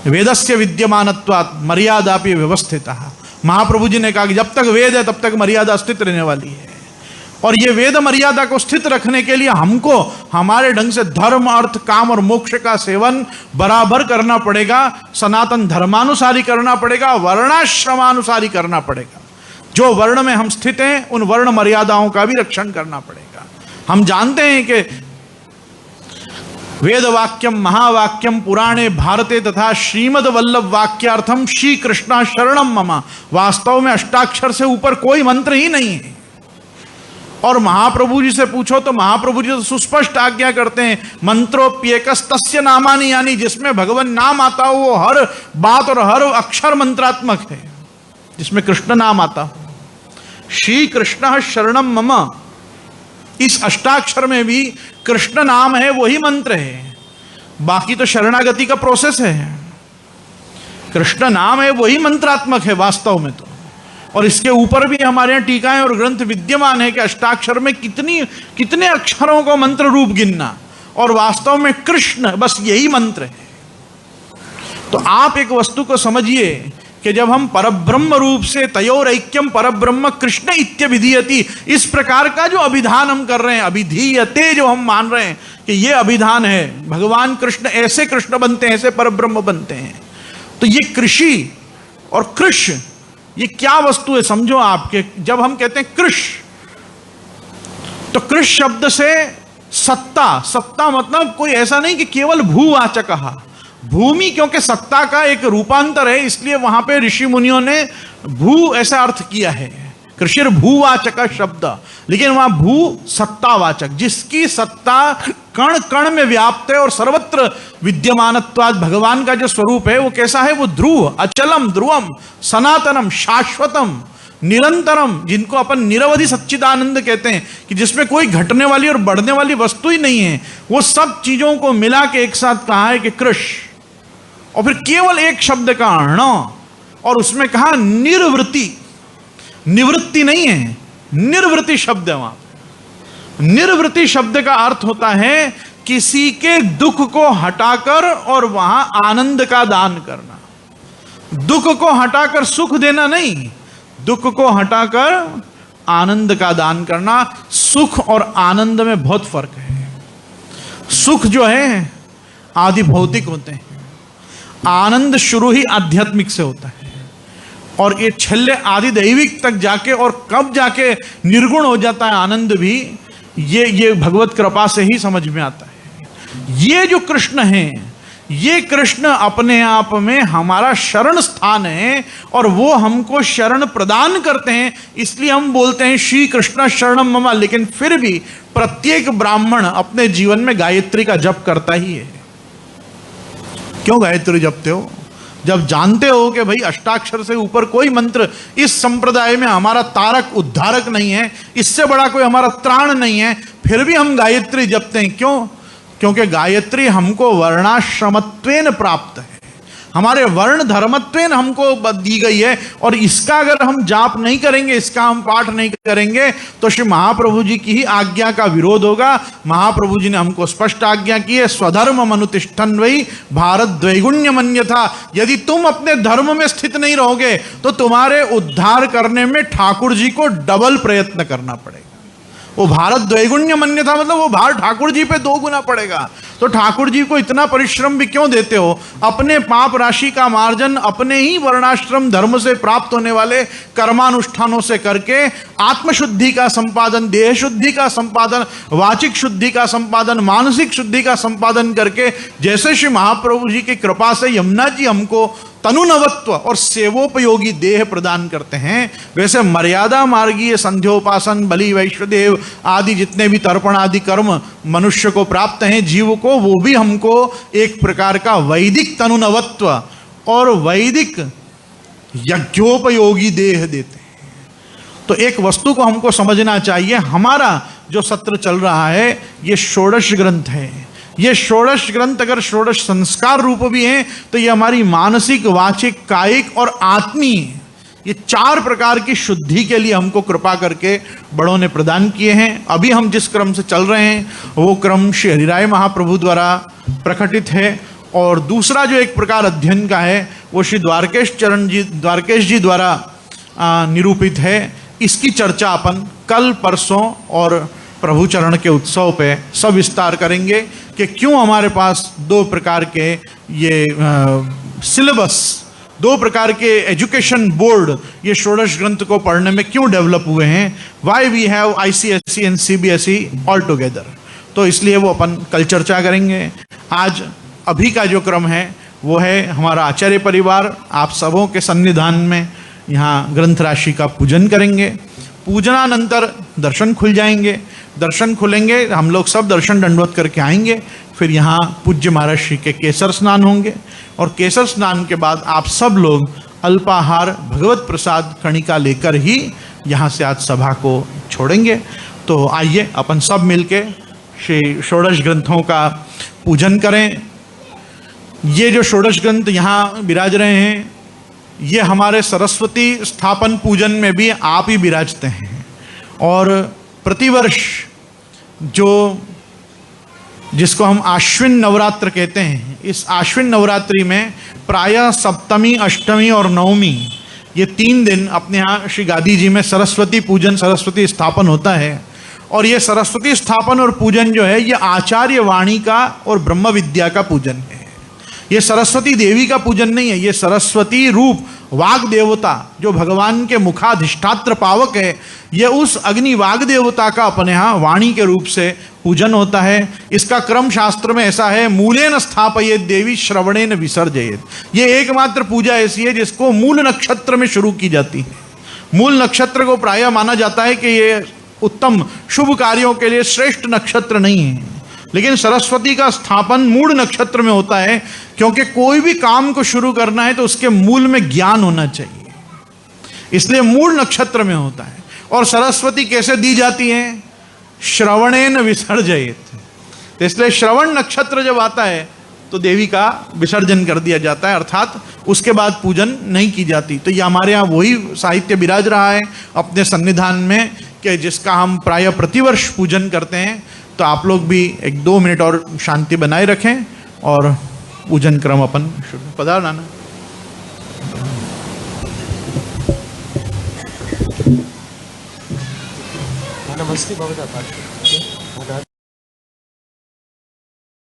वेदस्य विद्यमानत्वात् मर्यादापि व्यवस्थितः। महाप्रभु जी ने कहा कि जब तक वेद है तब तक मर्यादा स्थित रहने वाली है। और ये वेद मर्यादा को स्थित रखने के लिए हमको हमारे ढंग से धर्म, अर्थ, काम और मोक्ष का सेवन बराबर करना पड़ेगा। सनातन धर्मानुसारी करना पड़ेगा, वर्णाश्रमानुसारी करना पड़ेगा। जो वर्ण में हम स्थित हैं उन वर्ण मर्यादाओं का भी रक्षण करना पड़ेगा। हम जानते हैं कि वेद वाक्यम महावाक्यम पुराणे भारते तथा श्रीमद वल्लभ वाक्यार्थम श्री कृष्णा शरणम ममा। वास्तव में अष्टाक्षर से ऊपर कोई मंत्र ही नहीं है। और महाप्रभु जी से पूछो तो महाप्रभु जी तो सुस्पष्ट आज्ञा करते हैं, मंत्रोप्येकस्तस्य नामानि, यानी जिसमें भगवान नाम आता हो वो हर बात और हर अक्षर मंत्रात्मक है, जिसमें कृष्ण नाम आता हो। श्री कृष्ण शरणम मम, इस अष्टाक्षर में भी कृष्ण नाम है, वही मंत्र है। बाकी तो शरणागति का प्रोसेस है। कृष्ण नाम है, वही मंत्रात्मक है वास्तव में तो। और इसके ऊपर भी हमारे यहाँ टीकाएं और ग्रंथ विद्यमान है कि अष्टाक्षर में कितने अक्षरों को मंत्र रूप गिनना, और वास्तव में कृष्ण बस यही मंत्र है। तो आप एक वस्तु को समझिए कि जब हम परब्रह्म रूप से तयोर ऐक्यम परब्रह्म कृष्ण इत्यभिधीयति, इस प्रकार का जो अभिधान हम कर रहे हैं, अभिधीयते जो हम मान रहे हैं कि ये अभिधान है, भगवान कृष्ण ऐसे कृष्ण बनते हैं, ऐसे परब्रह्म बनते हैं। तो ये कृषि और कृष ये क्या वस्तु है समझो आपके। जब हम कहते हैं कृष, तो कृष शब्द से सत्ता, सत्ता मतलब कोई ऐसा नहीं कि केवल भूवाचक, भूमि क्योंकि सत्ता का एक रूपांतर है, इसलिए वहां पे ऋषि मुनियों ने भू ऐसा अर्थ किया है। कृषिर भूवाचक शब्द, लेकिन वहां भू सत्तावाचक, जिसकी सत्ता कण कण में व्याप्त है और सर्वत्र विद्यमानत्वाद। भगवान का जो स्वरूप है वो कैसा है? वो ध्रुव, अचलम, ध्रुवम, सनातनम, शाश्वतम, निरंतरम, जिनको अपन निरवधि सच्चिदानंद कहते हैं, कि जिसमें कोई घटने वाली और बढ़ने वाली वस्तु ही नहीं है। वो सब चीजों को मिला के एक साथ कहा है कि कृष्ण, और फिर केवल एक शब्द का अण, और उसमें कहा निर्वृत्ति। निवृत्ति नहीं है, निर्वृत्ति शब्द है वहां। निर्वृत्ति शब्द का अर्थ होता है किसी के दुख को हटाकर और वहां आनंद का दान करना। दुख को हटाकर सुख देना नहीं, दुख को हटाकर आनंद का दान करना। सुख और आनंद में बहुत फर्क है। सुख जो है आदि भौतिक होते हैं, आनंद शुरू ही आध्यात्मिक से होता है, और ये छल्ले आदि दैविक तक जाके, और कब जाके निर्गुण हो जाता है आनंद भी, ये भगवत कृपा से ही समझ में आता है। ये जो कृष्ण हैं, ये कृष्ण अपने आप में हमारा शरण स्थान है, और वो हमको शरण प्रदान करते हैं। इसलिए हम बोलते हैं श्री कृष्ण शरणम मम, लेकिन फिर भी प्रत्येक ब्राह्मण अपने जीवन में गायत्री का जप करता ही है। क्यों गायत्री जपते हो? जब जानते हो कि भाई अष्टाक्षर से ऊपर कोई मंत्र इस संप्रदाय में हमारा तारक उद्धारक नहीं है, इससे बड़ा कोई हमारा त्राण नहीं है, फिर भी हम गायत्री जपते हैं। क्यों? क्योंकि गायत्री हमको वर्णाश्रमत्वेन प्राप्त है, हमारे वर्ण धर्मत्वेन हमको दी गई है। और इसका अगर हम जाप नहीं करेंगे, इसका हम पाठ नहीं करेंगे, तो श्री महाप्रभु जी की ही आज्ञा का विरोध होगा। महाप्रभु जी ने हमको स्पष्ट आज्ञा की है, स्वधर्म मनुतिष्ठन् वै भारत द्वैगुण्य मन्यथा। यदि तुम अपने धर्म में स्थित नहीं रहोगे तो तुम्हारे उद्धार करने में ठाकुर जी को डबल प्रयत्न करना पड़ेगा। वो भारत द्वैगुण्य मन्यथा मतलब वो भार ठाकुर जी पे 2 गुना पड़ेगा। तो ठाकुर जी को इतना परिश्रम भी क्यों देते हो? अपने पाप राशि का मार्जन अपने ही वर्णाश्रम धर्म से प्राप्त होने वाले कर्मानुष्ठानों से करके आत्मशुद्धि का संपादन, देह शुद्धि का संपादन, वाचिक शुद्धि का संपादन, मानसिक शुद्धि का संपादन करके, जैसे श्री महाप्रभु जी की कृपा से यमुना जी हमको तनुनवत्व और सेवोपयोगी देह प्रदान करते हैं, वैसे मर्यादा मार्गीय संध्योपासन, बलि, वैश्वदेव आदि जितने भी तर्पण आदि कर्म मनुष्य को प्राप्त हैं, जीव को, वो भी हमको एक प्रकार का वैदिक तनुनवत्व और वैदिक यज्ञोपयोगी देह देते हैं। तो एक वस्तु को हमको समझना चाहिए, हमारा जो सत्र चल रहा है ये षोडश ग्रंथ है। ये षोडश ग्रंथ अगर षोडश संस्कार रूप भी हैं तो ये हमारी मानसिक, वाचिक, कायिक और आत्मीय, ये 4 प्रकार की शुद्धि के लिए हमको कृपा करके बड़ों ने प्रदान किए हैं। अभी हम जिस क्रम से चल रहे हैं वो क्रम श्री हरिराय महाप्रभु द्वारा प्रकटित है, और दूसरा जो एक प्रकार अध्ययन का है वो श्री द्वारकेश जी द्वारा निरूपित है। इसकी चर्चा अपन कल, परसों और प्रभु चरण के उत्सव पे सविस्तार करेंगे कि क्यों हमारे पास 2 प्रकार के ये सिलेबस, 2 प्रकार के एजुकेशन बोर्ड ये षोडश ग्रंथ को पढ़ने में क्यों डेवलप हुए हैं, why we have ICSE and CBSE all together. तो इसलिए वो अपन कल चर्चा करेंगे। आज अभी का जो क्रम है वो है हमारा आचार्य परिवार आप सबों के सन्निधान में यहाँ ग्रंथ राशि का पूजन करेंगे। पूजनानंतर दर्शन खुल जाएंगे, दर्शन खुलेंगे, हम लोग सब दर्शन दंडवत करके आएंगे। फिर यहाँ पूज्य महाराज श्री के केसर स्नान होंगे, और केसर स्नान के बाद आप सब लोग अल्पाहार भगवत प्रसाद कणिका लेकर ही यहाँ से आज सभा को छोड़ेंगे। तो आइए अपन सब मिलके श्री षोडश ग्रंथों का पूजन करें। ये जो षोडश ग्रंथ यहाँ विराज रहे हैं, ये हमारे सरस्वती स्थापन पूजन में भी आप ही विराजते हैं, और प्रतिवर्ष जिसको हम आश्विन नवरात्र कहते हैं, इस आश्विन नवरात्रि में प्रायः सप्तमी, अष्टमी और नवमी, ये 3 दिन अपने यहाँ श्री गादी जी में सरस्वती पूजन, सरस्वती स्थापन होता है। और ये सरस्वती स्थापन और पूजन जो है ये आचार्य वाणी का और ब्रह्म विद्या का पूजन है। ये सरस्वती देवी का पूजन नहीं है, ये सरस्वती रूप वाग देवता जो भगवान के मुखाधिष्ठात्र पावक है, ये उस अग्नि वाग देवता का अपने यहाँ वाणी के रूप से पूजन होता है। इसका क्रम शास्त्र में ऐसा है, मूलेन स्थापयेत देवी श्रवणेन विसर्जयेत। ये एकमात्र पूजा ऐसी है जिसको मूल नक्षत्र में शुरू की जाती है। मूल नक्षत्र को प्रायः माना जाता है कि ये उत्तम शुभ कार्यों के लिए श्रेष्ठ नक्षत्र नहीं है, लेकिन सरस्वती का स्थापन मूल नक्षत्र में होता है, क्योंकि कोई भी काम को शुरू करना है तो उसके मूल में ज्ञान होना चाहिए, इसलिए मूल नक्षत्र में होता है। और सरस्वती कैसे दी जाती है? श्रवणेन विसर्जयेत। तो इसलिए श्रवण नक्षत्र जब आता है तो देवी का विसर्जन कर दिया जाता है, अर्थात उसके बाद पूजन नहीं की जाती। तो ये हमारे यहाँ वही साहित्य विराज रहा है अपने सन्निधान में कि जिसका हम प्रायः प्रतिवर्ष पूजन करते हैं। तो आप लोग भी 1-2 मिनट और शांति बनाए रखें और पूजन क्रम अपन शुरू। पधार नाना। नमस्ते भवता।